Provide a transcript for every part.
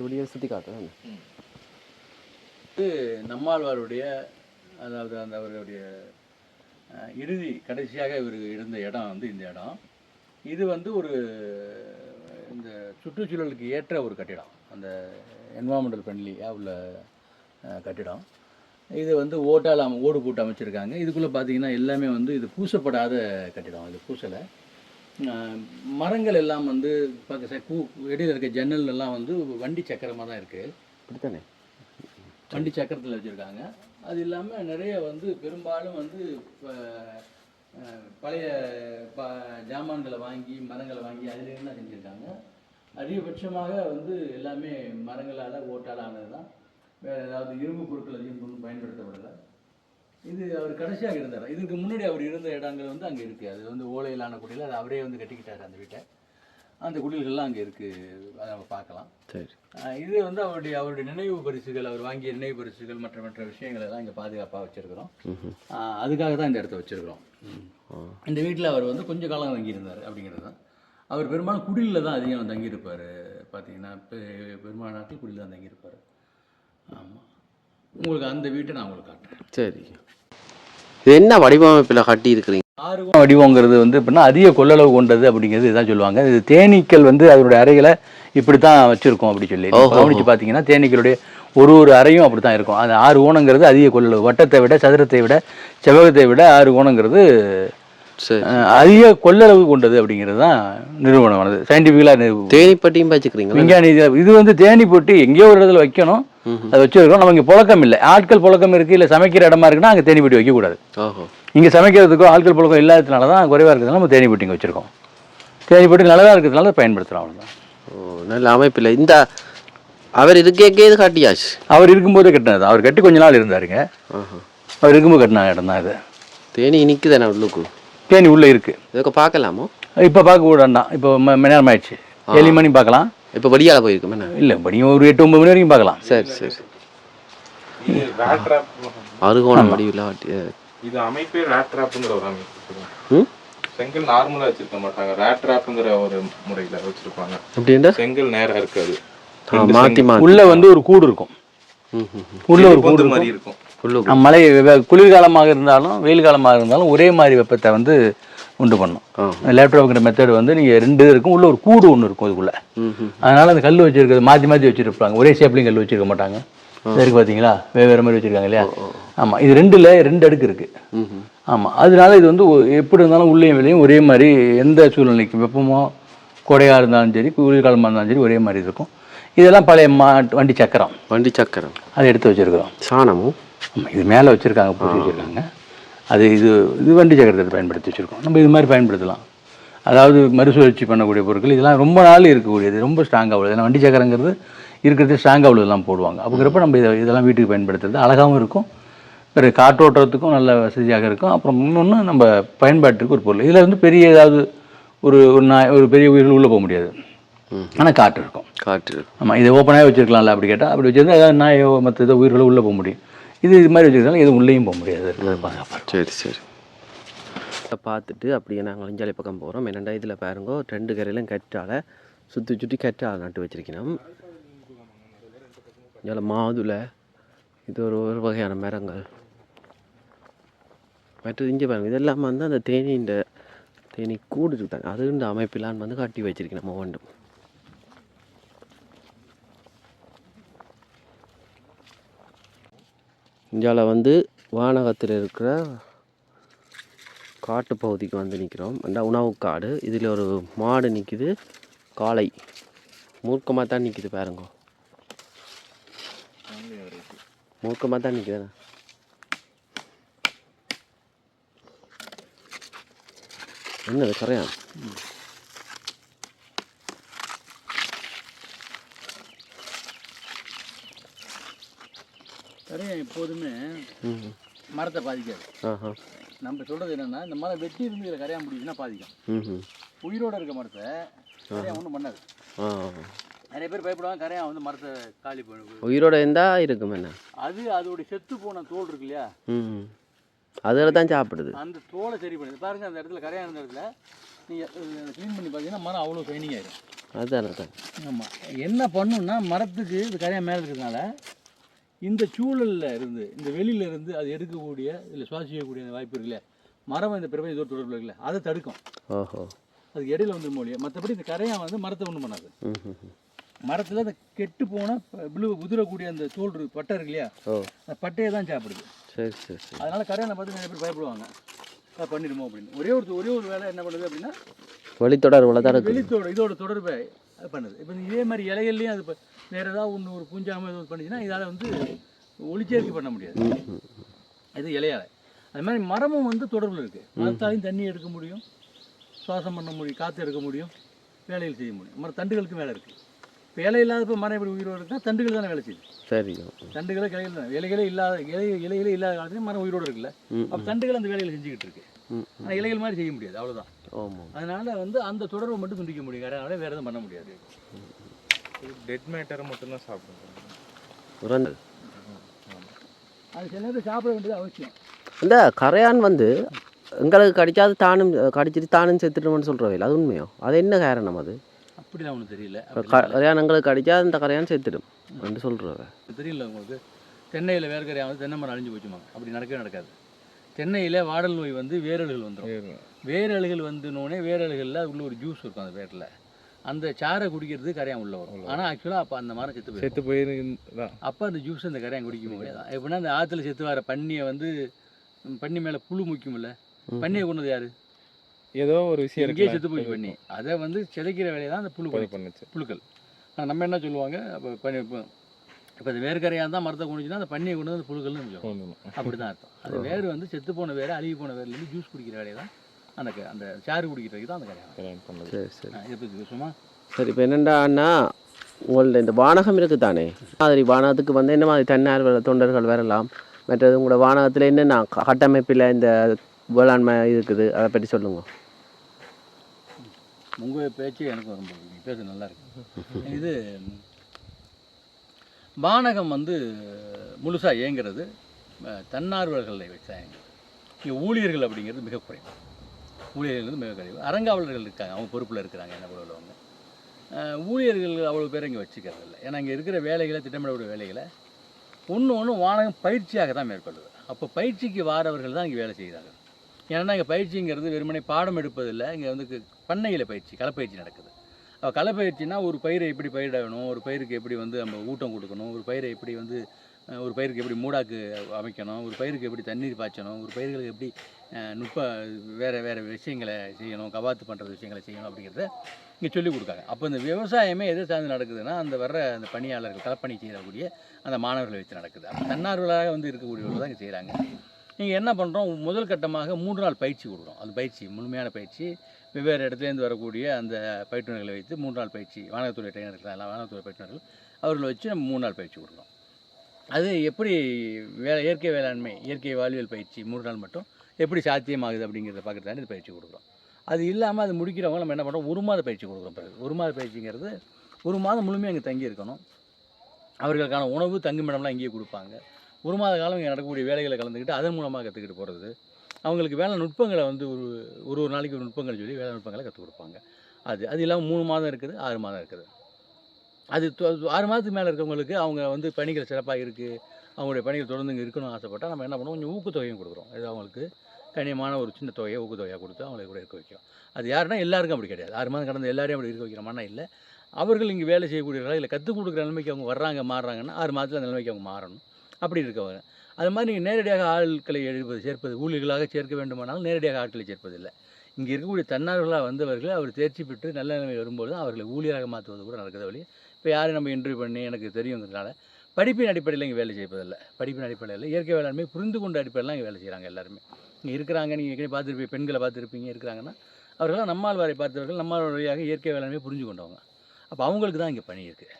வெளியே சுற்றி காட்டுறேன். இது நம்மாழ்வாருடைய அதாவது அந்த அவருடைய கடைசியாக இவர் இருந்த இடம் வந்து இந்த இடம். இது வந்து ஒரு இந்த சுற்றுச்சூழலுக்கு ஏற்ற ஒரு கட்டிடம், அந்த என்வாரன்மெண்டல் ஃப்ரெண்ட்லியாக உள்ள கட்டிடம். இது வந்து ஓடு போட்டு அமைச்சிருக்காங்க. இதுக்குள்ளே பார்த்தீங்கன்னா எல்லாமே வந்து இது பூசப்படாத கட்டிடம், இது பூசலை. மரங்கள் எல்லாம் வந்து இடையில் இருக்க ஜன்னல் எல்லாம் வந்து வண்டி சக்கரமாக தான் இருக்குது. அப்படித்தானே வண்டி சக்கரத்தில் வச்சுருக்காங்க. அது இல்லாமல் நிறைய வந்து பெரும்பாலும் வந்து பழைய ஜாமான்களை வாங்கி மரங்களை வாங்கி அதில் என்ன செஞ்சுருக்காங்க. அதிகபட்சமாக வந்து எல்லாமே மரங்களால் ஓட்டால் ஆனது தான். வேறு ஏதாவது இரும்பு பொருட்கள் அதிகம் பயன்படுத்தப்படலை. இது அவர் கடைசியாக இருந்தார். இதுக்கு முன்னாடி அவர் இருந்த இடங்கள் வந்து அங்கே இருக்குது. அது வந்து ஓலையிலான குடியில் அது அவரே வந்து கட்டிக்கிட்டார் அந்த வீட்டை. அந்த குடில்கள்லாம் அங்கே இருக்குது, அதை நம்ம பார்க்கலாம். சரி. இது வந்து அவருடைய நினைவு பரிசுகள், அவர் வாங்கிய நினைவு பரிசுகள் மற்ற விஷயங்கள் எல்லாம் இங்கே பாதுகாப்பாக வச்சுருக்கிறோம். அதுக்காக தான் இந்த இடத்த வச்சுருக்கிறோம். இந்த வீட்டில் அவர் வந்து கொஞ்சம் காலம் தங்கியிருந்தார் அப்படிங்கிறது தான். அவர் பெரும்பாலும் குடிலில் தான் அதிகம் தங்கியிருப்பார். பார்த்தீங்கன்னா பெரும்பாலான நாட்கள் குடியில் தான் தங்கியிருப்பார். ஆமாம், உங்களுக்கு அந்த வீட்டை நான் உங்களுக்கு காட்டுறேன். சரி, இது என்ன வடிவமைப்பில் கட்டி இருக்கிறீங்க? ஆறுகோண வடிவங்கிறது வந்து எப்படின்னா அதிக கொள்ளளவு கொண்டது அப்படிங்கிறது இதுதான் சொல்லுவாங்க. இது தேனீக்கள் வந்து அதனுடைய அறைகளை இப்படி தான் வச்சுருக்கோம் அப்படி சொல்லி கவனித்து பார்த்தீங்கன்னா தேனீக்களுடைய ஒரு அறையும் அப்படி தான் இருக்கும். அது 6 கோணங்கிறது அதிக கொள்ளளவு. வட்டத்தை விட, சதுரத்தை விட, செவ்வகத்தை விட 6 கோணங்கிறது அதிக கொள்ளளவு கொண்டது அப்படிங்கிறது தான் நிறுவனமானது. சயின்டிஃபிக்கலாக தேனிப்பட்டியும் வச்சுக்கிறீங்க விஞ்ஞானி. இது வந்து தேனி போட்டி எங்கேயோ ஒரு இடத்துல வைக்கணும், அதை வச்சுருக்கோம். நமக்கு புழக்கம் இல்லை, ஆட்கள் புழக்கம் இருக்குது, இல்லை சமைக்கிற இடமா இருக்குன்னா அங்கே தேனி பெட்டி வைக்கக்கூடாது. இங்கே சமைக்கிறதுக்கோ ஆட்கள் புழக்கம் இல்லாததுனால தான், குறைவாக இருக்கிறதுனால நம்ம தேனி பெட்டிங்க வச்சுருக்கோம். தேனி பெட்டி நல்லதாக இருக்கிறதுனால பயன்படுத்துகிறோம், அவ்வளோதான். நல்ல அமைப்பில் இந்த அவர் இருக்கே இது காட்டியாச்சு. அவர் இருக்கும்போது கட்டினது. அவர் கட்டி கொஞ்ச நாள் இருந்தாருங்க. அவர் இருக்கும்போது கட்டின இடம் தான் இது. தேனி நிற்குதானே உள்ளுக்கு? தேனி உள்ளே இருக்குது. இதுக்கு பார்க்கலாமோ? இப்போ பார்க்க கூடாது, இப்போ நேரம் ஆயிடுச்சு. 7 மணி பார்க்கலாம். இப்போ படியால் போயிருக்கோம் இல்லை, படியும் ஒரு 8-9 மணி வரைக்கும் பார்க்கலாம். சரி சரி. அறுகோணம் வடிவில் இது அமைப்பே ரேட் ட்ராப்ங்கிற ஒரு அமைப்பு. செங்கல் நார்மலா வச்சிருக்க மாட்டாங்க, ரேட் ட்ராப்ங்கிற ஒரு முறையில வச்சிருப்பாங்க. அப்படின்னா செங்கல் நேரா இருக்காது, மாத்தி மாத்தி உள்ள வந்து ஒரு கூடு இருக்கும். உள்ள ஒரு கூடு மாதிரி இருக்கும். மழை குளிர்காலமாக இருந்தாலும் வெயில் காலமாக இருந்தாலும் ஒரே மாதிரி வெப்பத்தை வந்து உண்டு பண்ணும். லேப்டாப்ங்கிற மெத்தட் வந்து நீங்கள் 2 இருக்கும், உள்ள ஒரு கூடு ஒன்று இருக்கும் இதுக்குள்ள. அதனால அந்த கல் வச்சிருக்கிறது மாற்றி வச்சிருப்பாங்க. ஒரே ஷேப்லையும் கல் வச்சிருக்க மாட்டாங்க. இருக்கு பார்த்தீங்களா, வேறு மாதிரி வச்சிருக்காங்க இல்லையா? ஆமாம், இது 2 அடுக்கு இருக்கு. ஆமாம், அதனால இது வந்து எப்படி இருந்தாலும் உள்ளேயும் வெளியும் ஒரே மாதிரி, எந்த சூழ்நிலைக்கும் வெப்பமோ கொடையாக இருந்தாலும் சரி குளிர்காலமாக இருந்தாலும் சரி ஒரே மாதிரி இருக்கும். இதெல்லாம் பழைய வண்டி சக்கரம் அதை எடுத்து வச்சிருக்கிறோம். சாணமும் ஆமாம், இது மேலே வச்சுருக்காங்க, பூசி வச்சுருக்காங்க. அது இது வண்டி சக்கரத்தை பயன்படுத்தி வச்சுருக்கோம். நம்ம இது மாதிரி பயன்படுத்தலாம். அதாவது மறுசுழற்சி பண்ணக்கூடிய பொருட்கள் இதெல்லாம் ரொம்ப நாள் இருக்கக்கூடியது, ரொம்ப ஸ்ட்ராங்காக உள்ளது. ஏன்னா வண்டி சக்கரங்கிறது இருக்கிறது ஸ்ட்ராங்காக உள்ளதெல்லாம் போடுவாங்க. அப்படிங்கிறப்ப நம்ம இதெல்லாம் வீட்டுக்கு பயன்படுத்துறது அழகாகவும் இருக்கும், வேறு காற்றோட்டத்துக்கும் நல்ல வசதியாக இருக்கும். அப்புறம் இன்னொன்று நம்ம பயன்பாட்டிற்கு ஒரு பொருள். இதில் வந்து பெரிய ஏதாவது ஒரு பெரிய உயிர்கள் உள்ளே போக முடியாது, ஆனால் காற்று இருக்கும். ஆமாம், இதை ஓப்பனாகவே வச்சுருக்கலாம்ல அப்படி கேட்டால். அப்படி வச்சுருந்தா ஏதாவது நாயோ மற்ற ஏதோ உயிர்களோ உள்ளே போக முடியும். இது மாதிரி வச்சுருந்தாலும் எதுவும் உள்ளேயும் போக முடியாது. சரி சரி. பார்த்துட்டு அப்படியே நாங்கள் அஞ்சாலை பக்கம் போகிறோம். என்னென்னா இதில் பாருங்க 2 கரையிலும் கற்றால சுற்றி கற்றால் நட்டு வச்சிருக்கணும். இதில் மாதுளை, இது ஒரு வகையான மரங்கள். மற்றது இங்கே பாருங்கள், இதெல்லாம் வந்து அந்த தேனி கூடு இருக்காங்க, அது இந்த அமைப்பிலான்னு வந்து கட்டி வச்சிருக்கணும் ஒவ்வொன்றும். இந்தியாவில் வந்து வானகத்தில் இருக்கிற காட்டு பகுதிக்கு வந்து நிற்கிறோம். அந்த உணவு காடு. இதில் ஒரு மாடு நிற்கிது, காளை மூர்க்கமாக தான் நிற்கிது பாருங்க, மூர்க்கமாக தான் நிற்குதுண்ணா. என்னது கரையான்? கரையான் எப்போதுமே மரத்தை பாதிக்காது. நம்ம சொல்கிறது என்னென்னா, இந்த மரம் வெட்டி இருந்து இதில் கரையான் முடியுதுன்னா பாதிக்கும். உயிரோடு இருக்க மரத்தை கரையான் ஒன்றும் பண்ணாது. நிறைய பேர் பயப்படுவாங்க, கரையான் வந்து மரத்தை காலி பண்ணும். உயிரோட இருந்தால் இருக்கும் என்ன, அது அதோடைய செத்து போன தோல் இருக்கு இல்லையா, அதில் தான் சாப்பிடுது. அந்த தோலை சரி பண்ணுது பாருங்கள். அந்த இடத்துல கரையான் இடத்துல நீங்கள் க்ளீன் பண்ணி பார்த்தீங்கன்னா மரம் அவ்வளோ ஷைனிங் ஆகிடும். அதுதானே தான். ஆமாம், என்ன பண்ணுன்னா மரத்துக்கு இது கரையாக மேலே இருக்கிறதுனால இந்த சூழலில் இருந்து இந்த வெளியில இருந்து அது எடுக்கக்கூடிய இல்லை சுவாசிக்கக்கூடிய அந்த வாய்ப்பு இருக்குல்ல, மரம் இந்த பிறவை இதோ தொடர்பு இருக்குல்ல, அதை தடுக்கும். ஓஹோ. அதுக்கு இடையில வந்து மொழியா மற்றபடி இந்த கரையான் வந்து மரத்தை ஒன்றும் பண்ணாது. ம். மரத்தில் அந்த கெட்டு போன உதிரக்கூடிய அந்த தோல் பட்டை இருக்கு இல்லையா, ஓ அந்த பட்டையை தான் சாப்பிடுது. சரி சரி சரி. அதனால கரையானை பார்த்து நிறைய பேர் பயப்படுவாங்க, அதை பண்ணிடுமோ அப்படின்னு. ஒரே ஒரு வேலை என்ன பண்ணுது அப்படின்னா வழித்தொடர்புல தான் இருக்குது. இதோட தொடர்பை அது பண்ணுது. இப்போ இதே மாதிரி இலைகள்லையும் அது வேறு ஏதாவது ஒன்று ஒரு பூஞ்சாமல் ஏதாவது பண்ணிச்சுன்னா இதால் வந்து ஒளிச்சேர்க்கை பண்ண முடியாது. இது இலையால். அது மாதிரி மரமும் வந்து தொடர்பில் இருக்குது. மரத்தாலையும் தண்ணி எடுக்க முடியும், சுவாசம் பண்ண முடியும், காற்று எடுக்க முடியும், வேலைகள் செய்ய முடியும். மரம் தண்டுகளுக்கும் வேலை இருக்குது. இப்போ இலை இல்லாதப்போ மரம் எப்படி உயிரோடு இருக்குன்னா தண்டுகள் தானே வேலை செய்யுது. சரி. தண்டுகளே கிளைகள் தான். இலைகளே இல்லாத காலத்துலேயும் மரம் உயிரோடு இருக்குல்ல, அப்போ தண்டுகள் அந்த வேலைகளை செஞ்சுக்கிட்டு இருக்கு. ஆனால் இலைகள் மாதிரி செய்ய முடியாது, அவ்வளோதான். ஆமாம். அதனால வந்து அந்த தொடர்பை மட்டும் துண்டிக்க முடியும், அதனால வேறு எதுவும் பண்ண முடியாது. டெட் மேட்டரை மட்டும்தான் சாப்பிடுங்க. உரங்கள் அது சில நேரத்தில் சாப்பிட வேண்டியது அவசியம். இந்த கரையான் வந்து எங்களுக்கு கடிச்சாது தானும் கடிச்சிட்டு தானும் செத்துட்டோம்னு சொல்கிறவையில் அது உண்மையோ? அது என்ன காரணம்? அது அப்படிலாம் ஒன்றும் தெரியல. கரையான் எங்களுக்கு கடிச்சா இந்த கரையான் செத்துடும் அப்படின்னு சொல்கிறவ தெரியல உங்களுக்கு. தென்னையில் வேர்க்கரையான் வந்து தென்னை மரம் அழிஞ்சு போச்சுமாங்க, அப்படி நடக்கவே நடக்காது. தென்னையில் வாடல் நோய் வந்து வேரல்கள் வந்துடும். வேரல்கள் வந்துனோடனே வேரல்களில் உள்ள ஒரு ஜூஸ் இருக்கும் அந்த வேரில், அந்த சாரை குடிக்கிறது கரையான் உள்ள வரும். ஆனால் ஆக்சுவலாக அப்போ அந்த மரம் செத்து போயிருக்கு. அப்போ அந்த ஜூஸ் அந்த கரையான் குடிக்க முடியாது. எப்படின்னா அந்த ஆற்றுல செத்து வர பன்னியை வந்து பன்னி மேலே புழு முக்கியமில்ல, பன்னியை கொண்டது யார்? ஏதோ ஒரு விஷயம் இங்கேயே செத்து போய் பண்ணி அதை வந்து சிதைக்கிற வேலையை தான் அந்த புழுக்கள். நம்ம என்ன சொல்லுவாங்க, இப்போ இந்த வேர்க்கரையாக தான் மரத்தை கொண்டுச்சுன்னா அந்த பண்ணியை கொண்டு வந்து புழுக்கள்னு சொல்லுவோம். அப்படி தான் அர்த்தம். அது வேறு வந்து செத்து போன வேறு அழுகி போன வேர்லேருந்து ஜூஸ் குடிக்கிற வேலையை தான் அந்த சாறு குடிக்கிறதுக்கு தான் அந்த கரையான். சரி சரி. எப்படி சும்மா சரி. இப்போ என்னென்னா உங்கள்ட்ட இந்த வானகம் இருக்குது தானே, மாதிரி வானகத்துக்கு வந்து என்ன மாதிரி தன்னார்வ தொண்டர்கள் வரலாம்? மற்றது உங்களோட வானகத்தில் என்னென்ன கட்டமைப்பில் இந்த வேளாண்மை இருக்குது, அதை பற்றி சொல்லுங்க. உங்கள் பேச்சு எனக்கு ரொம்ப பேச நல்லா இருக்கு. இது வானகம் வந்து முழுசாக இயங்கிறது தன்னார்வலர்களை வச்சாங்க. இங்கே ஊழியர்கள் அப்படிங்கிறது மிக குறைவு. ஊழியர்கள் மிக குறைவு. அறங்காவலர்கள் இருக்காங்க, அவங்க பொறுப்பில் இருக்கிறாங்க என்ன போல உள்ளவங்க. ஊழியர்கள் அவ்வளோ பேர் இங்கே வச்சுக்கிறது இல்லை. ஏன்னா இங்கே இருக்கிற வேலைகளை, திட்டமிடக்கூடிய வேலைகளை ஒன்று வானகம் பயிற்சியாக தான் மேற்கொள்ளுது. அப்போ பயிற்சிக்கு வாரவர்கள் தான் இங்கே வேலை செய்கிறாங்க. ஏன்னா இங்கே பயிற்சிங்கிறது வெறுமனே பாடம் எடுப்பதில்லை, இங்கே வந்து பண்ணையில் பயிற்சி, களப்பயிற்சி நடக்குது. களப்பயிற்சினா ஒரு பயிரை எப்படி பயிரிடணும், ஒரு பயிருக்கு எப்படி வந்து நம்ம ஊட்டம் கொடுக்கணும், ஒரு பயிரை எப்படி வந்து ஒரு பயிருக்கு எப்படி மூடாக்கு அமைக்கணும், ஒரு பயிருக்கு எப்படி தண்ணீர் பாய்ச்சணும், ஒரு பயிர்களுக்கு எப்படி வேறு விஷயங்களை செய்யணும், கவாத்து பண்ணுற விஷயங்களை செய்யணும் அப்படிங்கிறத இங்கே சொல்லிக் கொடுக்காங்க. அப்போ இந்த விவசாயமே எதை சார்ந்து நடக்குதுன்னா அந்த அந்த பணியாளர்கள், களப்பணி செய்யக்கூடிய அந்த மாணவர்களை வச்சு நடக்குது. அப்போ தன்னார்வலாக வந்து இருக்கக்கூடியவர்கள் தான் இங்கே செய்கிறாங்க. நீங்கள் என்ன பண்ணுறோம், முதல் கட்டமாக 3 நாள் பயிற்சி கொடுக்குறோம். அது பயிற்சி, முழுமையான பயிற்சி, வெவ்வேறு இடத்துலேருந்து வரக்கூடிய அந்த பயிற்றுனர்களை வைத்து 3 நாள் பயிற்சி, வானகத்துறை ட்ரெயினர் இருக்கலாம், வானகத்துறை பயிற்றுனர்கள் அவர்களை வச்சு நம்ம 3 நாள் பயிற்சி கொடுக்குறோம். அது எப்படி இயற்கை வேளாண்மை, இயற்கை வாழ்வியல் பயிற்சி 3 நாள் மட்டும் எப்படி சாத்தியமாகுது அப்படிங்கிறத பார்க்குறதாண்டி இது பயிற்சி கொடுக்குறோம். அது இல்லாமல் அது முடிக்கிறவங்க நம்ம என்ன பண்ணுறோம், 1 மாத பயிற்சி கொடுக்குறோம். பிறகு 1 மாத பயிற்சிங்கிறது 1 மாதம் முழுமையாக அங்கே தங்கி இருக்கணும். அவர்களுக்கான உணவு, தங்குமிடம்லாம் இங்கேயே கொடுப்பாங்க. 1 மாத காலம் இங்கே நடக்கக்கூடிய வேலைகளை கலந்துக்கிட்டு அதன் மூலமாக கற்றுக்கிட்டு போகிறது. அவங்களுக்கு வேலை நுட்பங்களை வந்து ஒரு நாளைக்கு ஒரு நுட்பங்கள் சொல்லி வேலை நுட்பங்களை கற்றுக் கொடுப்பாங்க. அது இல்லாமல் 3 மாதம் இருக்குது, 6 மாதம் இருக்குது. அது 6 மாதத்துக்கு மேலே இருக்கவங்களுக்கு அவங்க வந்து பணிகள் சிறப்பாக இருக்குது, அவங்களுடைய பணிகள் தொடர்ந்து இங்கே இருக்கணும்னு ஆசைப்பட்டால் நம்ம என்ன பண்ணுவோம், கொஞ்சம் ஊக்கத்தொகையும் கொடுக்குறோம். இது அவங்களுக்கு கண்ணியமான ஒரு சின்ன தொகையை ஊக்கத்தொகையாக கொடுத்து அவங்களை கூட இருக்க வைக்கிறோம். அது யாருன்னா எல்லாருக்கும் அப்படி கிடையாது. 6 மாதம் கடந்த எல்லாரையும் அப்படி இருக்க வைக்கிறோம்னா இல்லை. அவர்கள் இங்கே வேலை செய்யக்கூடியவர்களாக இல்லை, கற்றுக் கொடுக்குற நிலைமைக்கு அவங்க வர்றாங்க, மாறுறாங்கன்னா 6 மாதத்தில் அந்த நிலைமைக்கு அவங்க மாறணும். அப்படி இருக்கவங்க அது மாதிரி நீங்கள் நேரடியாக ஆட்களை சேர்ப்பது, ஊழியர்களாக சேர்க்க வேண்டுமானாலும் நேரடியாக ஆட்களை சேர்ப்பதில்லை. இங்கே இருக்கக்கூடிய தன்னார்வலாக வந்தவர்கள் அவர் தேர்ச்சி பெற்று நல்ல நிலைமையில் வரும்போது தான் அவர்களை ஊழியராக மாற்றுவது கூட நடக்குது வழி. இப்போ யாரையும் நம்ம இன்டர்வியூ பண்ணி எனக்கு தெரியுங்கிறதுனால படிப்பின் அடிப்படையில் இங்கே வேலை செய்வதில்லை. படிப்பின் அடிப்படையில் இயற்கை வேளாண்மை புரிந்து கொண்ட அடிப்படையில் இங்கே வேலை செய்கிறாங்க. எல்லாருமே இங்கே இருக்கிறாங்க. நீங்கள் ஏற்கனவே பார்த்துருப்பீங்க, பெண்களை பார்த்துருப்பீங்க. இருக்கிறாங்கன்னா அவர்களாம் நம்மாழ்வாரை பார்த்தவர்கள், நம்மாழ்வார் வழியாக இயற்கை வேளாண்மை புரிஞ்சு கொண்டவங்க. அப்போ அவங்களுக்கு தான் இங்கே பணி இருக்குது.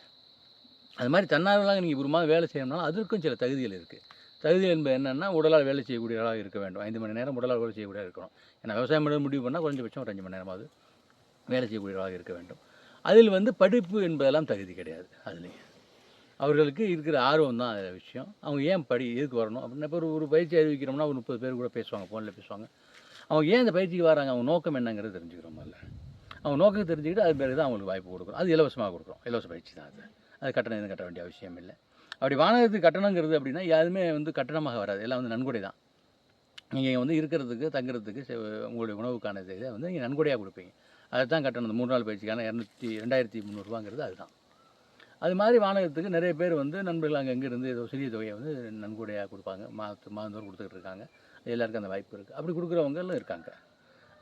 அது மாதிரி தன்னார்வலாக நீங்கள் 1 மாதம் வேலை செய்யணும்னாலும் அதற்கும் சில தகுதிகள் இருக்குது. தகுதிகள் என்பது என்னென்னா, உடலால் வேலை செய்யக்கூடியவர்களாக இருக்க வேண்டும். 5 மணி நேரம் உடலால் வேலை செய்யக்கூடியதாக இருக்கணும். ஏன்னா விவசாயம் பண்ண முடிவு பண்ணால் குறைஞ்சபட்சம் ஒரு 5 மணி நேரமாவது வேலை செய்யக்கூடியவர்களாக இருக்க வேண்டும். அதில் வந்து படிப்பு என்பதெல்லாம் தகுதி கிடையாது. அதுலேயும் அவர்களுக்கு இருக்கிற ஆர்வம் தான் அதில் விஷயம். அவங்க ஏன் எதுக்கு வரணும் அப்படின்னா, இப்போ ஒரு பயிற்சி அறிவிக்கிறோம்னா ஒரு 30 பேர் கூட பேசுவாங்க, ஃபோனில் பேசுவாங்க. அவங்க ஏன் இந்த பயிற்சிக்கு வராங்க, அவங்க நோக்கம் என்னங்கிறது தெரிஞ்சுக்கிறோம். அதில் அவங்க நோக்கத்தை தெரிஞ்சுக்கிட்டு அது பிறகு தான் அவங்களுக்கு வாய்ப்பு கொடுக்குறோம். அது இலவசமாக கொடுக்குறோம். இலவச பயிற்சி தான் அது கட்டணம் எதுவும் கட்ட வேண்டிய அவசியம் இல்லை. அப்படி வானகத்துக்கு கட்டணங்கிறது அப்படின்னா யாருமே வந்து கட்டணமாக வராது, எல்லாம் வந்து நன்கொடை தான். நீங்கள் வந்து இருக்கிறதுக்கு தங்குறதுக்கு உங்களுடைய உணவுக்கான இதை வந்து நீங்கள் நன்கொடையாக கொடுப்பீங்க. அதுதான் கட்டணம். 3 நாள் பயிற்சிக்கான 2300 அதுதான். அது மாதிரி வானகத்துக்கு நிறைய பேர் வந்து நண்பர்கள் அங்கே இருந்து ஏதோ சிறிய தொகையை வந்து நன்கொடையாக கொடுப்பாங்க. மாதந்தோறும் கொடுத்துக்கிட்டு இருக்காங்க. எல்லாருக்கும் அந்த வாய்ப்பு இருக்குது. அப்படி கொடுக்குறவங்களும் இருக்காங்க.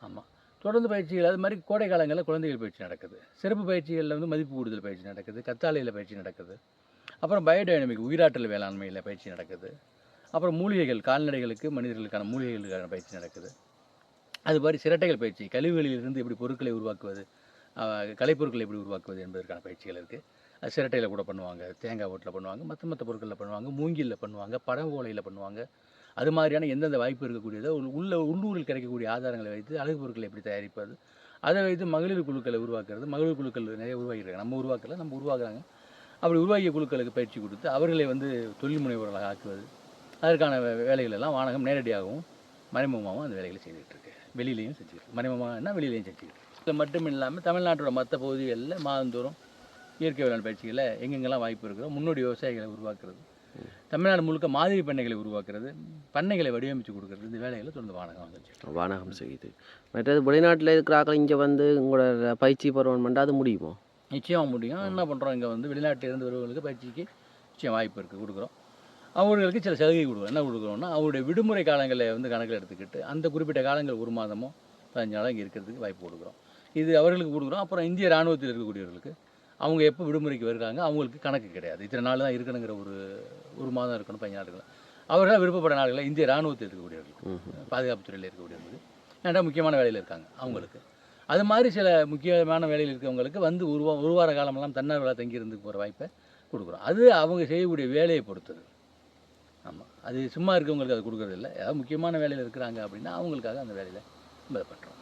ஆமாம், தொடர்ந்து பயிற்சிகள். அது மாதிரி கோடை காலங்களில் குழந்தைகள் பயிற்சி நடக்குது. சிறப்பு பயிற்சிகளில் வந்து மதிப்பு கூடுதல் பயிற்சி நடக்குது. கத்தாழையில் பயிற்சி நடக்குது. அப்புறம் பயோடைனமிக் உயிராற்றல் வேளாண்மையில் பயிற்சி நடக்குது. அப்புறம் மூலிகைகள், கால்நடைகளுக்கு மனிதர்களுக்கான மூலிகைகளுக்கான பயிற்சி நடக்குது. அது மாதிரி சிரட்டைகள் பயிற்சி, கழிவுகளிலிருந்து எப்படி பொருட்களை உருவாக்குவது, கலைப்பொருட்களை எப்படி உருவாக்குவது என்பதற்கான பயிற்சிகள் இருக்குது. அது சிரட்டையில் கூட பண்ணுவாங்க, தேங்காய் ஓட்டில் பண்ணுவாங்க, மற்ற பொருட்களில் பண்ணுவாங்க, மூங்கிலில் பண்ணுவாங்க, பழம் ஓலையில் பண்ணுவாங்க. அது மாதிரியான எந்தெந்த வாய்ப்பு இருக்கக்கூடியதோ உள்ளூரில் கிடைக்கக்கூடிய ஆதாரங்களை வைத்து அழகு பொருட்களை எப்படி தயாரிப்பது, அதை வைத்து மகளிர் குழுக்களை உருவாக்குறது. மகளிர் குழுக்கள் நிறைய உருவாக்கியிருக்காங்க. நம்ம உருவாக்கல, நம்ம உருவாக்குறாங்க. அப்படி உருவாக்கிய குழுக்களுக்கு பயிற்சி கொடுத்து அவர்களை வந்து தொழில் முனைவர்களாக ஆக்குவது, அதற்கான வேலைகள் எல்லாம் வானகம் நேரடியாகவும் மறைமுகமாகவும் அந்த வேலைகளை செய்துக்கிட்டு இருக்கு. வெளியிலையும் செஞ்சுக்கிட்டு, மறைமுகமாகனா வெளியிலையும் செஞ்சுக்கிட்டு. இது மட்டும் இல்லாமல் தமிழ்நாட்டோட மற்ற பகுதிகளில் மாதந்தோறும் இயற்கை வேளாண் பயிற்சிகளில் எங்கெங்கெல்லாம் வாய்ப்பு இருக்கிறோம், முன்னோடி விவசாயிகளை உருவாக்குறது, தமிழ்நாடு முழுக்க மாதிரி பண்ணைகளை உருவாக்குறது, பண்ணைகளை வடிவமைத்து கொடுக்குறது, இந்த வேலைகளை தொடர்ந்து வானகம் வந்துச்சு. வானகம் செய்யுது. மற்றது வெளிநாட்டில் இருக்கிறாங்க இங்கே வந்து உங்களோட பயிற்சி பருவம் பண்ணால் அது முடியுமோ? நிச்சயமாக முடியும். என்ன பண்ணுறோம், இங்கே வந்து வெளிநாட்டிலிருந்து வருவர்களுக்கு பயிற்சிக்கு நிச்சயம் வாய்ப்பு இருக்குது, கொடுக்குறோம். அவர்களுக்கு சில சலுகை கொடுக்குறோம். என்ன கொடுக்குறோம்னா, அவருடைய விடுமுறை காலங்களை வந்து கணக்கில் எடுத்துக்கிட்டு அந்த குறிப்பிட்ட காலங்கள் 1 மாதமோ 15 நாளோ இங்கே இருக்கிறதுக்கு வாய்ப்பு கொடுக்குறோம். இது அவர்களுக்கு கொடுக்குறோம். அப்புறம் இந்திய இராணுவத்தில் இருக்கக்கூடியவர்களுக்கு அவங்க எப்போ விடுமுறைக்கு வருகிறாங்க அவங்களுக்கு கணக்கு கிடையாது. இத்தனை நாள் தான் இருக்கணுங்கிற ஒரு மாதம் இருக்கணும், 15 நாள் இருக்கணும். அவர்கள் விருப்பப்பட்ட நாடுகளில் இந்திய இராணுவத்தில் இருக்கக்கூடியவர்கள், பாதுகாப்புத்துறையில் இருக்கக்கூடியவர்கள், ஏன்னா முக்கியமான வேலையில் இருக்காங்க அவங்களுக்கு. அது மாதிரி சில முக்கியமான வேலையில் இருக்கிறவங்களுக்கு வந்து ஒரு வார காலமெல்லாம் தன்னார்வலாக தங்கியிருந்து போகிற வாய்ப்பை கொடுக்குறோம். அது அவங்க செய்யக்கூடிய வேலையை பொறுத்தது. ஆமாம், அது சும்மா இருக்கவங்களுக்கு அது கொடுக்குறது இல்லை. ஏதாவது முக்கியமான வேலையில் இருக்கிறாங்க அப்படின்னா அவங்களுக்காக அந்த வேலையில் நம்ம பண்ணுறோம்.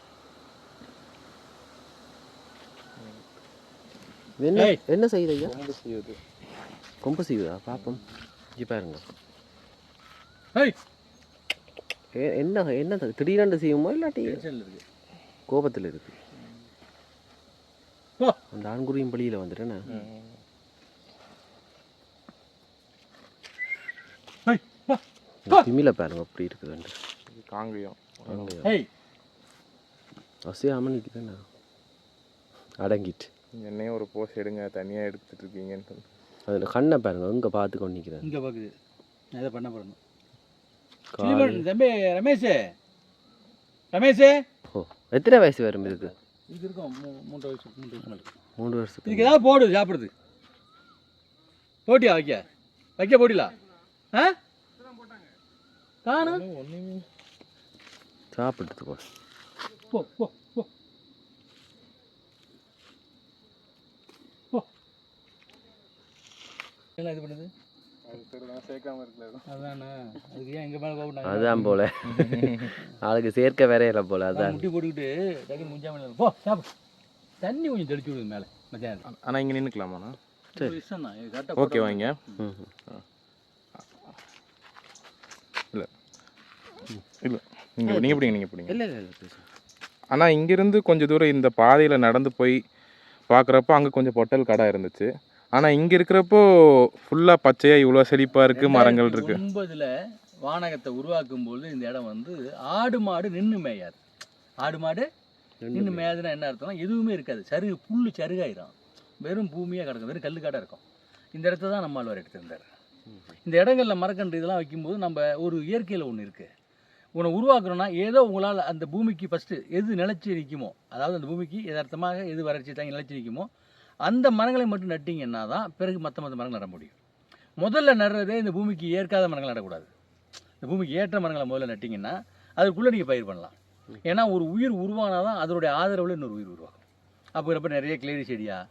என்ன செய்யுது ஐயா? கொம்பு செய்யுது. கொம்பு செய்யுதா? பார்ப்போம். இங்கே பாருங்க. என்ன திடீரென்று செய்யுமோ இல்லாட்டி இருக்குது, கோபத்தில் இருக்கு. அந்த ஆண்குறியும் பள்ளியில் வந்துட்டேண்ணே. திமில பாருங்க அப்படி இருக்குதுண்டு. காங்கயம் அவசியம் நிற்குதுண்ணா, அடங்கிட்டு. என்னையும் ஒரு போஸ் எடுங்க, தனியாக எடுத்துட்டு இருக்கீங்கன்னு. அதில் கண்ணை பாருங்க, இங்கே பார்த்து கொண்டு நிற்கிறேன். இங்கே பார்க்குது, நான் இதை பண்ண போகிறேன். தம்பி ரமேஷே, ஓ எத்தனை வயசு வரும் இதுக்கு? இது இருக்கும் 3 வயசு 3 வருஷம். இதுக்கு ஏதாவது போடு சாப்பிடுறது. போட்டியா வைக்க போட்டிலா? ஆ காணும் சாப்பிட்டு போ போ போ போ. என்ன இது பண்ணுது? அதான் போல ஆளுக்கு சேர்க்க வேற இல்லை போல. அதான் முட்டி போட்டுக்கிட்டு டக்குனு முஞ்சாமல் போ சாப்பிடு. தண்ணி கொஞ்சம் தெளிச்சு விடுது மேலே மத்தியானம். ஆனால் இங்கே நின்றுக்கலாமாண்ணா? சரி இஷ்டம் தான், கரெக்டாக ஓகே வாங்க. இல்லை இல்லை நீங்கள் பிடிங்க. இல்லை இல்லை இல்லை. ஆனால் இங்கேருந்து கொஞ்சம் தூரம் இந்த பாதையில் நடந்து போய் பார்க்குறப்போ அங்கே கொஞ்சம் பொட்டல் கடை இருந்துச்சு. ஆனால் இங்கே இருக்கிறப்போ ஃபுல்லாக பச்சையாக இவ்வளோ செழிப்பாக இருக்குது, மரங்கள் இருக்குது. 2009 வானகத்தை உருவாக்கும் போது இந்த இடம் வந்து ஆடு மாடு நின்று மேயாது. ஆடு மாடு நின்று மேயாதுன்னா என்ன அர்த்தம்னா எதுவுமே இருக்காது, புல் சருகாயிரும், வெறும் பூமியாக கிடக்கும், வெறும் கல்லுக்காடாக இருக்கும். இந்த இடத்த தான் நம்மாழ்வார் எடுத்திருந்தார். இந்த இடங்களில் மரக்கன்று இதெல்லாம் வைக்கும்போது நம்ம ஒரு இயற்கையில் ஒன்று இருக்குது. உன்னை உருவாக்குறோன்னா ஏதோ உங்களால் அந்த பூமிக்கு ஃபஸ்ட்டு எது நிலச்சி நிற்குமோ, அதாவது அந்த பூமிக்கு எதார்த்தமாக எது வறட்சி தாங்கி நிலச்சி நிற்குமோ அந்த மரங்களை மட்டும் நட்டிங்கன்னா தான் பிறகு மற்ற மரங்கள் நட முடியும். முதல்ல நடுறதே இந்த பூமிக்கு ஏற்காத மரங்கள் நடக்கூடாது. இந்த பூமிக்கு ஏற்ற மரங்களை முதல்ல நட்டிங்கன்னா அதுக்குள்ளே நீங்கள் பயிர் பண்ணலாம். ஏன்னா ஒரு உயிர் உருவானால் தான் அதனுடைய ஆதரவில் இன்னொரு உயிர் உருவாகும். அப்போ நிறைய கிளேரி செடியாக,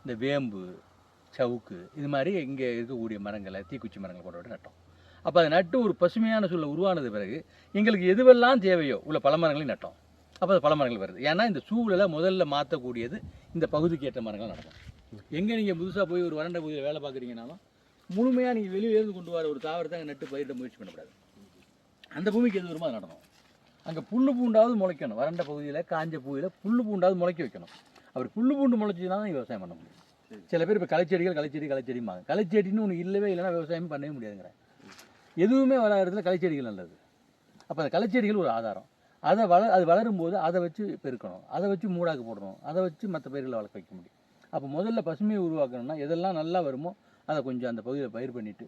இந்த வேம்பு, சவுக்கு, இது மாதிரி இங்கே இருக்கக்கூடிய மரங்களை, தீக்குச்சி மரங்கள் போட்டு நட்டோம். அப்போ அதை நட்டு ஒரு பசுமையான சூழல் உருவானது பிறகு எங்களுக்கு எதுவெல்லாம் தேவையோ உள்ள பல மரங்களையும் நட்டோம். அப்போ அது பல மரங்கள் வருது. ஏன்னா இந்த சூழலை முதல்ல மாற்றக்கூடியது இந்த பகுதிக்கு ஏற்ற மரங்கள் நடக்கும். எங்கே நீங்கள் புதுசாக போய் ஒரு வறண்ட பகுதியில் வேலை பார்க்குறீங்கனாலும் முழுமையாக நீங்கள் வெளியிலேருந்து கொண்டு வர ஒரு தாவரத்தை நட்டு பயிரிட முயற்சி பண்ணக்கூடாது. அந்த பூமிக்கு எது வருமோ அது நடணும். அங்கே புல் பூண்டாவது முளைக்கணும். வறண்ட பகுதியில் காஞ்ச பகுதியில் புல் பூண்டாவது முளைக்க வைக்கணும். அப்படி புல் பூண்டு முளைச்சின்னா தான் விவசாயம் பண்ண முடியும். சில பேர் இப்போ களைச்செடிம்பாங்க. களைச்செடின்னு ஒன்று இல்லவே இல்லைன்னா விவசாயம் பண்ணவே முடியாதுங்கிறேன். எதுவுமே வராத இடத்துல களைச்செடிகள் நல்லது. அப்போ அந்த களைச்செடிகள் ஒரு ஆதாரம். அது வளரும்போது அதை வச்சு பெருக்கணும், அதை வச்சு மூடாக்கு போடணும், அதை வச்சு மற்ற பயிர்களை வளர்க்க வைக்க முடியும். அப்போ முதல்ல பசுமையை உருவாக்கணும்னா எதெல்லாம் நல்லா வருமோ அதை கொஞ்சம் அந்த பகுதியில் பயிர் பண்ணிவிட்டு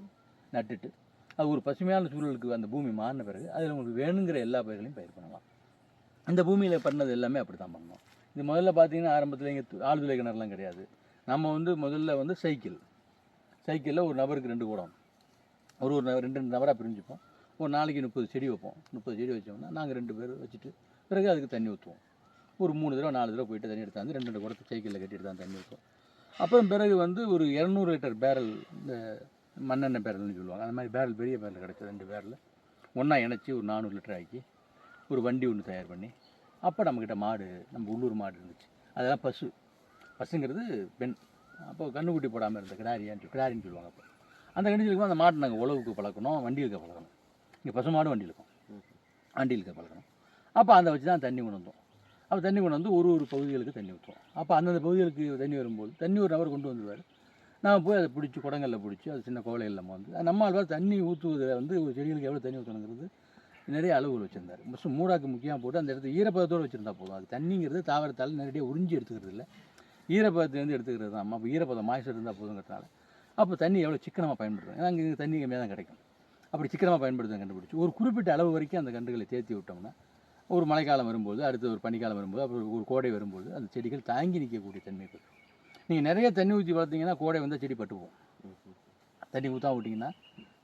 நட்டுட்டு அது ஒரு பசுமையான சூழலுக்கு அந்த பூமி மாறின பிறகு அதில் உங்களுக்கு வேணுங்கிற எல்லா பயிர்களையும் பயிர் பண்ணலாம். இந்த பூமியில் பண்ணது எல்லாமே அப்படி தான் பண்ணணும். இது முதல்ல பார்த்தீங்கன்னா ஆரம்பத்தில் இங்கே ஆழ்துளை கிணறுலாம் கிடையாது. நம்ம முதல்ல சைக்கிளில் ஒரு நபருக்கு 2 குடம், ஒரு 2 நபராக பிரிஞ்சுப்போம். ஒரு நாளைக்கு 30 செடி வைப்போம். 30 செடி வச்சோம்னா நாங்கள் 2 பேர் வச்சுட்டு பிறகு அதுக்கு தண்ணி ஊற்றுவோம். ஒரு 3 தடவை 4 தடவை போயிட்டு தண்ணி எடுத்தாந்து 2 குடத்தை சைக்கிளில் கட்டிட்டு தான் தண்ணி ஊற்றுவோம். அப்புறம் பிறகு ஒரு 200 லிட்டர் பேரல், இந்த மண்ணெண்ணெய் பேரல்னு சொல்லுவாங்க, அந்த மாதிரி பேரல், பெரிய பேரல் கிடச்சி 2 பேரல் ஒன்றா இணைச்சி ஒரு 400 லிட்டர் ஆக்கி ஒரு வண்டி ஒன்று தயார் பண்ணி, அப்போ நம்மக்கிட்ட மாடு, நம்ம உள்ளூர் மாடு இருந்துச்சு. அதெல்லாம் பசுங்கிறது பெண். அப்போ கண்ணுக்குட்டி போடாமல் இருந்த கிடாரின்னு சொல்லுவாங்க. அப்போ அந்த கண்டிகளுக்கு அந்த மாட்டை நாங்கள் உழவுக்கு பழக்கணும், வண்டி இழுக்க பழக்கணும். இங்கே பசு மாடு வண்டி இழுக்க பழக்கணும். அப்போ அதை வச்சு தான் தண்ணி கொண்டு வந்தோம். அப்போ தண்ணி கொண்டு வந்து ஒரு பகுதிகளுக்கு தண்ணி ஊற்றுவோம். அப்போ அந்தந்த பகுதிகளுக்கு தண்ணி வரும்போது தண்ணி ஒரு நபர் கொண்டு வந்துடுவார். நான் போய் அதை பிடிச்சி குடங்களில் பிடிச்சி அது சின்ன கோலையில் நம்ம நம்மளால் தண்ணி ஊற்றுவதில் ஒரு செடிகளுக்கு எவ்வளோ தண்ணி ஊற்றணுங்கிறது நிறைய அளவுகள் வச்சுருந்தார். ஃபஸ்ட்டு மூடாக்கு முக்கியமாக போட்டு அந்த இடத்துல ஈரப்பதத்தோடு வச்சுருந்தா போதும். அது தண்ணிங்கிறது தாவரத்தால் நேரடியாக உறிஞ்சி எடுத்துக்கிறது இல்லை, ஈரப்பதத்துலேருந்து எடுத்துக்கிறது தான். அப்போ ஈரப்பதம் மாய்ச்சல் இருந்தால் போதுங்கிறதுனால அப்போ தண்ணி எவ்வளோ சிக்கனமாக பயன்படுத்தும். ஏன்னா அங்கே தண்ணி கம்மியாக தான் கிடைக்கும். அப்படி சிக்கனமாக பயன்படுத்த கண்டுபிடிச்சி ஒரு குறிப்பிட்ட அளவு வரைக்கும் அந்த கன்றுகளை தேர்த்தி விட்டோம்னா ஒரு மழைக்காலம் வரும்போது, அடுத்து ஒரு பனிக்காலம் வரும்போது, அப்புறம் ஒரு கோடை வரும்போது அந்த செடிகள் தாங்கி நிற்கக்கூடிய தன்மை பெறும். நீங்கள் நிறைய தண்ணி ஊற்றி வளர்த்திங்கன்னா கோடை வந்தால் செடி பட்டுப்போம். தண்ணி ஊற்றா விட்டிங்கன்னா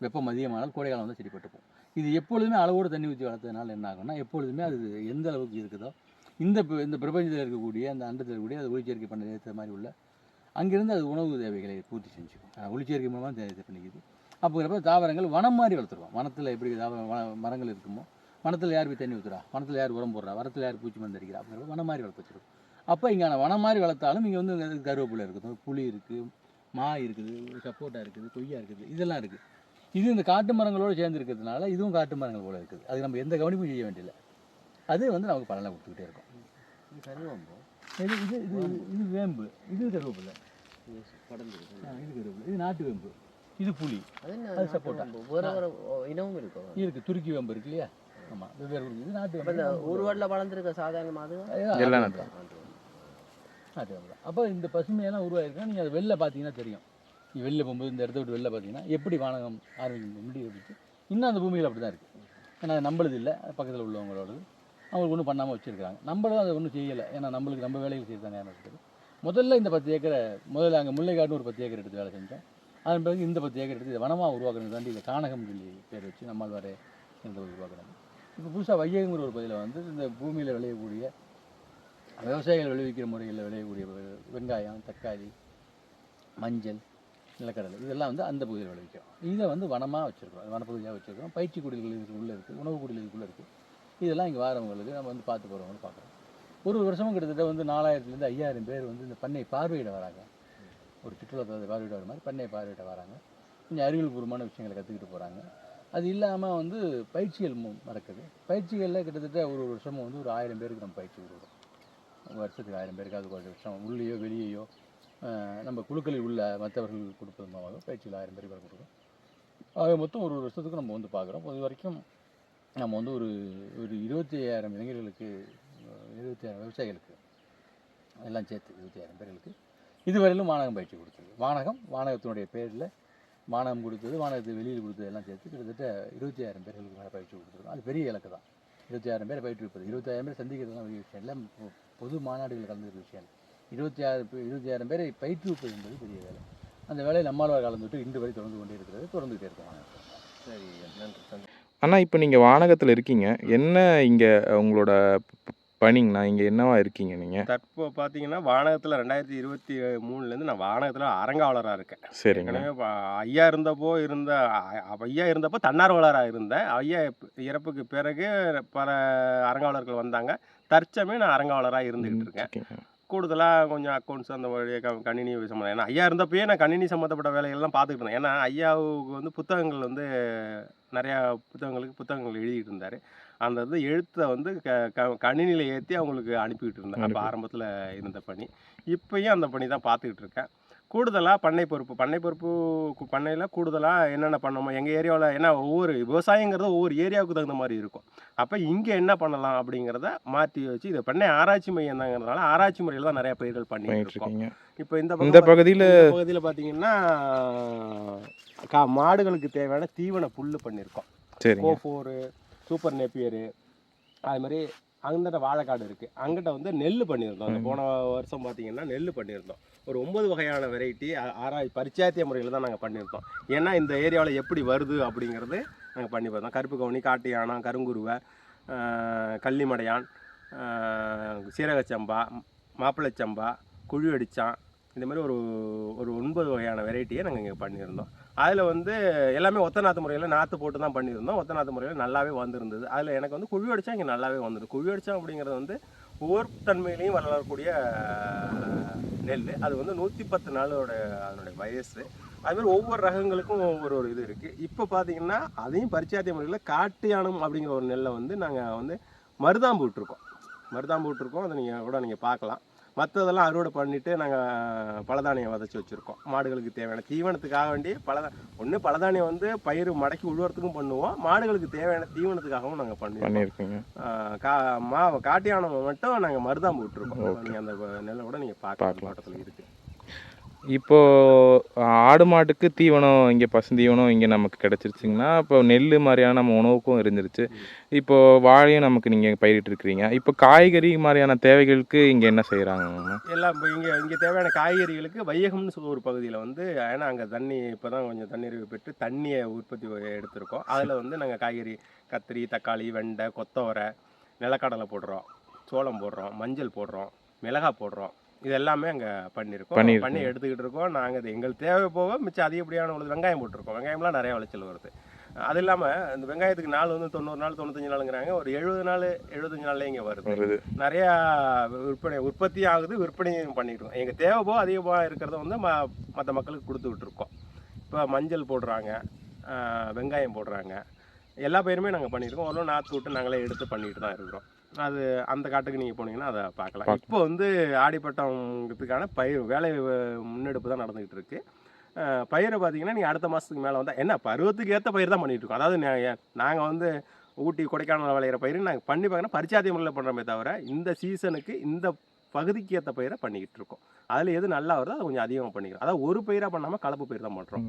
வெப்பம் அதிகமானால் கோடை காலம் வந்தால் செடி பட்டுப்போம். இது எப்பொழுதுமே அளவோடு தண்ணி ஊற்றி வளர்த்ததுனால என்ன ஆகும்னா எப்பொழுதுமே அது எந்த அளவுக்கு இருக்குதோ இந்த பிரபஞ்சத்தில் இருக்கக்கூடிய அந்த அண்டத்தில் இருக்கக்கூடிய அது ஒளிச்சேர்க்கை பண்ண ஏற்ற மாதிரி உள்ள அங்கேருந்து அது உணவு தேவைகளை பூர்த்தி செஞ்சுக்கும். ஒளிச்சேர்க்கை மூலமாக தேவை பண்ணிக்குது. அப்போங்கிறப்ப தாவரங்கள் வனம் மாதிரி வளர்த்துருவோம். வனத்தில் எப்படி மரங்கள் இருக்குமோ, வனத்தில் யார் போய் தண்ணி ஊற்றுறா, வனத்தில் யார் உரம் போடுறா, வரத்தில் யார் பூச்சி மருந்து அடிக்கிறா, அப்படிங்கிறப்ப வனம் மாதிரி வளர்த்து வச்சுருக்கோம். அப்போ இங்கே வனம் மாதிரி வளர்த்தாலும் இங்கே கருவேப்பிலை இருக்குது, புளி இருக்குது, மா இருக்குது, சப்போட்டா இருக்குது, கொய்யா இருக்குது, இதெல்லாம் இருக்குது. இது இந்த காட்டு மரங்களோடு சேர்ந்து இருக்கிறதுனால இதுவும் காட்டு மரங்கள் போல் இருக்குது. அது நம்ம எந்த கவனிப்பும் செய்ய வேண்டியதில்லை. அது நமக்கு பலனை கொடுத்துக்கிட்டே இருக்கும். இது கருவேம்பு, இது வேம்பு, இது கருவேப்பிலை, இது கருவேப்பிலை, இது நாட்டு வேம்பு, இது புளி, அது சப்போட்டா. இனமும் இருக்குது. துருக்கி வேம்பு இருக்கு இல்லையா? ஆமாம், வெவ்வேறு இது நாட்டு வேம்பு. ஒரு வாட்டில் வளர்ந்துருக்க சாதாரணமாக நாட்டு வேம்பு. அப்போ இந்த பசுமையெல்லாம் உருவாயிருக்கா. நீங்கள் அதை வெளில பார்த்தீங்கன்னா தெரியும். நீ வெளில போகும்போது இந்த இடத்த விட்டு வெளில பார்த்தீங்கன்னா எப்படி வானகம் ஆரம்பிக்கும் முடிவு இன்னும் அந்த பூமியில் அப்படி தான் இருக்குது. ஏன்னா நம்மளுது இல்லை, பக்கத்தில் உள்ளவங்களோடது. அவங்களுக்கு ஒன்றும் பண்ணாமல் வச்சுருக்காங்க. நம்மளும் அதை ஒன்றும் செய்யலை. ஏன்னா நம்மளுக்கு நம்ம வேலைகள் செய்தாங்க. முதல்ல இந்த 10 ஏக்கரை ஒரு 10 ஏக்கர் எடுத்து வேலை செஞ்சோம். அதன் பிறகு இந்த 10 ஏக்கர் எடுத்து இதை வனமாக உருவாக்குறது தாண்டி இதை கானகம் சொல்லி பேர் வச்சு நம்மால் வர உருவாக்குறாங்க. இப்போ புதுசாக வையகங்கிற ஒரு பகுதியில் இந்த பூமியில் விளையக்கூடிய விவசாயிகள் விளைவிக்கிற முறையில் விளையக்கூடிய வெங்காயம், தக்காளி, மஞ்சள், நிலக்கடலை இதெல்லாம் அந்த பகுதியில் விளைவிக்கிறோம். இதை வனமாக வச்சுருக்கோம், வனப்பகுதியாக வச்சுருக்கோம். பயிற்சி குடில்கள் இதுக்குள்ளே இருக்குது, உணவு குடில் இதுக்குள்ளே இருக்குது. இதெல்லாம் இங்கே வாரவங்களுக்கு நம்ம பார்த்து போகிறவங்களும் பார்க்குறோம். ஒரு வருஷமும் கிட்டத்தட்ட 4000 to 5000 பேர் இந்த பண்ணை பார்வையிட வராங்க. ஒரு சுற்றுலாத்தலத்தை பார்வையிட வர மாதிரி பண்ணையை பார்வையிட வராங்க. கொஞ்சம் அறிவியல் பூர்வமான விஷயங்களை கற்றுக்கிட்டு போகிறாங்க. அது இல்லாமல் பயிற்சிகள் நடக்குது. பயிற்சிகளில் கிட்டத்தட்ட ஒரு வருஷமும் ஒரு 1000 பேருக்கு நம்ம பயிற்சி கொடுக்குறோம். வருஷத்துக்கு 1000 பேருக்கு. அது ஒரு வருஷம் உள்ளேயோ வெளியேயோ நம்ம குழுக்களில் உள்ள மற்றவர்கள் கொடுப்பது மூலமாக பயிற்சியில் 1000 பேருக்கு கொடுக்குறோம். ஆக மொத்தம் ஒரு வருஷத்துக்கு நம்ம பார்க்குறோம். இது வரைக்கும் நம்ம ஒரு 25,000 இளைஞர்களுக்கு, 25,000 விவசாயிகளுக்கு எல்லாம் சேர்த்து 25,000 பேர்களுக்கு இதுவரையிலும் வானகம் பயிற்சி கொடுத்தது. வானகத்தினுடைய பேரில் வானகம் கொடுத்தது, வானகத்தை வெளியில் கொடுத்தது எல்லாம் சேர்த்து கிட்டத்தட்ட 25,000 பேர்களுக்கு மேலே பயிற்சி கொடுத்துருக்கோம். அது பெரிய இலக்கு தான். 25,000 பேரை பயிற்றுவிப்பது, 25,000 பேர் சந்திக்கிறதுலாம் பெரிய விஷயம் இல்லை. பொது மாநாடுகள் கலந்துக்கிற விஷயம் இல்லை. 25,000 பேரை பயிற்றுவிப்பது என்பது பெரிய வேலை. அந்த வேலையை நம்மாழ்வார் கலந்துட்டு இன்று வரை தொடர்ந்துகிட்டே இருக்கோம். சரி, நன்றி. ஆனால் இப்போ நீங்கள் வானகத்தில் இருக்கீங்க, என்ன இங்கே உங்களோட பணிங்கண்ணா? இங்கே என்னவா இருக்கீங்க நீங்கள்? தற்போ பார்த்தீங்கன்னா வானகத்தில் 2023 நான் வானகத்தில் அரங்காவலராக இருக்கேன். சரிங்க. ஐயா இருந்தப்போ தன்னார்வலராக இருந்தேன். ஐயா இறப்புக்கு பிறகு பல அரங்காவலர்கள் வந்தாங்க. தற்சமயம் நான் அரங்காவலராக இருந்துக்கிட்டு இருக்கேன். கூடுதலாக கொஞ்சம் அக்கௌண்ட்ஸ் அந்த வழியாக கணினி சம்மந்தம். ஏன்னா ஐயா இருந்தப்பயே நான் கணினி சம்மந்தப்பட்ட வேலைகள்லாம் பார்த்துக்கிட்டு இருந்தேன். ஏன்னா ஐயாவுக்கு புத்தகங்கள் நிறையா புத்தகங்கள் எழுதிட்டு இருந்தார். அந்த இது எழுத்தை வந்து கணினியில் ஏற்றி அவங்களுக்கு அனுப்பிக்கிட்டு இருந்தேன். அப்போ ஆரம்பத்தில் இருந்த பணி. இப்போயும் அந்த பணி தான் பார்த்துக்கிட்டு இருக்கேன். கூடுதலாக பண்ணை பொறுப்பு பண்ணையில் கூடுதலாக என்னென்ன பண்ணணுமோ எங்கள் ஏரியாவில், ஏன்னா ஒவ்வொரு விவசாயங்கிறது ஒவ்வொரு ஏரியாவுக்கு தகுந்த மாதிரி இருக்கும். அப்போ இங்கே என்ன பண்ணலாம் அப்படிங்கிறத மாற்றி வச்சு, இதை பண்ணை ஆராய்ச்சி மையம் தாங்கிறதுனால ஆராய்ச்சி முறையில் தான் நிறைய பயிர்கள் பண்ணிட்டு இருக்கோம். இப்போ இந்த பகுதியில் பார்த்தீங்கன்னா மாடுகளுக்கு தேவையான தீவன புல் பண்ணியிருக்கோம். கோஃபோரு, சூப்பர் நேப்பியரு, அது மாதிரி அங்கிட்ட வாழைக்காடு இருக்குது. அங்கிட்ட வந்து நெல் பண்ணியிருந்தோம். அந்த போன வருஷம் பார்த்தீங்கன்னா நெல் பண்ணியிருந்தோம். ஒரு 9 வகையான வெரைட்டி பரிச்சாத்திய முறையில் தான் நாங்கள் பண்ணியிருந்தோம். ஏன்னா இந்த ஏரியாவில் எப்படி வருது அப்படிங்கிறது நாங்கள் பண்ணி பார்த்தோம். கருப்பு கவுனி, காட்டு யானம், கருங்குருவை, கள்ளிமடையான், சீரகச்சம்பா, மாப்பிள்ளைச்சம்பா, குழி அடிச்சான், இந்த மாதிரி ஒரு 9 வகையான வெரைட்டியை நாங்கள் இங்கே பண்ணியிருந்தோம். அதில் வந்து எல்லாமே ஒத்த நாற்று முறையில் நாற்று போட்டு தான் பண்ணியிருந்தோம். ஒத்த நாற்று முறையில் நல்லாவே வந்திருந்தது. அதில் எனக்கு வந்து குழி அடித்தா இங்கே நல்லாவே வந்துடும். குழி அடித்தா அப்படிங்கிறது வந்து உவர்த்தன்மையிலையும் வளரக்கூடிய நெல். அது வந்து 110 நாளோட அதனுடைய வயசு. அதுமாதிரி ஒவ்வொரு ரகங்களுக்கும் ஒவ்வொரு இது இருக்குது. இப்போ பார்த்தீங்கன்னா அதையும் பரிச்சாத்திய முறையில் காட்டு யானம் அப்படிங்கிற ஒரு நெல்லை வந்து நாங்கள் வந்து மருதாம்பு விட்டுருக்கோம். அதை நீங்கள் பார்க்கலாம். மற்றதெல்லாம் அறுவடை பண்ணிவிட்டு நாங்கள் பலதானியம் விதைச்சி வச்சுருக்கோம். மாடுகளுக்கு தேவையான தீவனத்துக்காக வேண்டி பலதானியம் வந்து பயிர் மடக்கி உழுவுறதுக்கும் பண்ணுவோம். மாடுகளுக்கு தேவையான தீவனத்துக்காகவும் நாங்கள் பண்ணியிருக்கோம். காட்டு யானம் மட்டும் நாங்கள் மருதாம்பு விட்டுருக்கோம். நீங்கள் அந்த நெல்லை கூட நீங்கள் பார்க்கலாம், தோட்டத்தில் இருக்குது. இப்போது ஆடு மாட்டுக்கு தீவனம் இங்கே பசுந்தீவனம் இங்கே நமக்கு கிடச்சிருச்சிங்கன்னா, இப்போ நெல் மாதிரியான நம்ம உணவுக்கும் இருந்துருச்சு. இப்போது வாழையும் நமக்கு நீங்கள் பயிரிட்டுருக்கிறீங்க. இப்போ காய்கறி மாதிரியான தேவைகளுக்கு இங்கே என்ன செய்கிறாங்க? எல்லாம் இப்போ இங்கே தேவையான காய்கறிகளுக்கு வையகம்னு சொல்ல ஒரு பகுதியில் வந்து, ஏன்னா அங்கே தண்ணி இப்போ தான் கொஞ்சம் தண்ணீர் பெற்று தண்ணியை உற்பத்தி எடுத்திருக்கோம். அதில் வந்து நாங்கள் காய்கறி, கத்திரி, தக்காளி, வெண்டை, கொத்தவரை, நிலக்கடலை போடுறோம், சோளம் போடுறோம், மஞ்சள் போடுறோம், மிளகாய் போடுறோம். இது எல்லாமே அங்கே பண்ணி எடுத்துக்கிட்டு இருக்கோம். நாங்கள் இது எங்களுக்கு தேவை போக மிச்சம் அதிகப்படியான உள்ளது வெங்காயம் போட்டிருக்கோம். வெங்காயம்லாம் நிறைய விளைச்சல் வருது. அது இல்லாமல் இந்த வெங்காயத்துக்கு நாள் வந்து 90 நாள் 95 நாளுங்கிறாங்க. ஒரு 70 நாள் 75 நாள்லேயே இங்கே வருது. நிறையா உற்பத்தி ஆகுது, விற்பனையும் பண்ணிக்கிட்டு. எங்கள் தேவை போக அதிகமாக இருக்கிறத வந்து மற்ற மக்களுக்கு கொடுத்து விட்டுருக்கோம். இப்போ மஞ்சள் போடுறாங்க, வெங்காயம் போடுறாங்க, எல்லா பயிருமே நாங்கள் பண்ணியிருக்கோம். ஒரு நாற்று விட்டு நாங்களே எடுத்து பண்ணிட்டு தான் இருக்கிறோம். அது அந்த காட்டுக்கு நீங்கள் போனீங்கன்னா அதை பார்க்கலாம். இப்போ வந்து ஆடிப்பட்டம்ங்கிறதுக்கான வேலை முன்னெடுப்பு தான் நடந்துக்கிட்டு இருக்கு. பயிரை பார்த்தீங்கன்னா நீங்கள் அடுத்த மாதத்துக்கு மேலே வந்தால் என்ன பருவத்துக்கு ஏற்ற பயிர் தான் பண்ணிகிட்டு இருக்கோம். அதாவது நாங்கள் வந்து ஊட்டி கொடைக்கானல் விளையிற பயிர் நாங்கள் பண்ணி பார்க்கணும் பரிச்சாத்திய முறையில் பண்ணுறோமே தவிர இந்த சீசனுக்கு இந்த பகுதிக்கு ஏற்ற பயிரை பண்ணிக்கிட்டு இருக்கோம். அதில் எது நல்லா வருதோ அதை கொஞ்சம் அதிகமாக பண்ணிக்கிறோம். அதாவது ஒரு பயிராக பண்ணாமல் கலப்பு பயிர் தான் பண்ணுறோம்.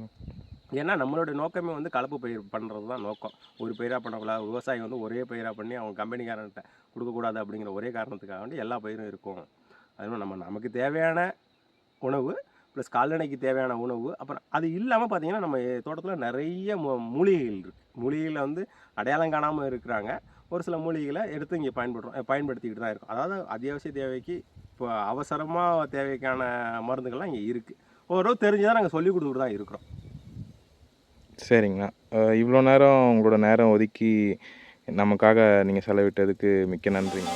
ஏன்னா நம்மளோட நோக்கமே வந்து கலப்பு பயிர் பண்ணுறது தான் நோக்கம். ஒரு பயிராக பண்ணக்கூடாது, விவசாயி வந்து ஒரே பயிராக பண்ணி அவங்க கம்பெனிக்காரன்ட்ட கொடுக்கக்கூடாது அப்படிங்கிற ஒரே காரணத்துக்காக வேண்டி எல்லா பயிரும் இருக்கும். அதுவும் நமக்கு தேவையான உணவு ப்ளஸ் கால்நடைக்கு தேவையான உணவு. அப்புறம் அது இல்லாமல் பார்த்தீங்கன்னா நம்ம தோட்டத்தில் நிறைய மூலிகைகள் இருக்குது. மூலிகையில் வந்து அடையாளம் காணாமல் இருக்கிறாங்க. ஒரு சில மூலிகைகளை எடுத்து இங்கே பயன்படுத்திக்கிட்டு தான் இருக்கும். அதாவது அத்தியாவசிய தேவைக்கு இப்போ அவசரமாக தேவைக்கான மருந்துகள்லாம் இங்கே இருக்குது. ஓரளவு தெரிஞ்சுதான் நாங்கள் சொல்லிக் கொடுத்துட்டு தான் இருக்கிறோம். சரிங்கண்ணா. இவ்வளோ நேரம் உங்களோட நேரம் ஒதுக்கி நமக்காக நீங்கள் செலவிட்டதுக்கு மிக்க நன்றிங்க.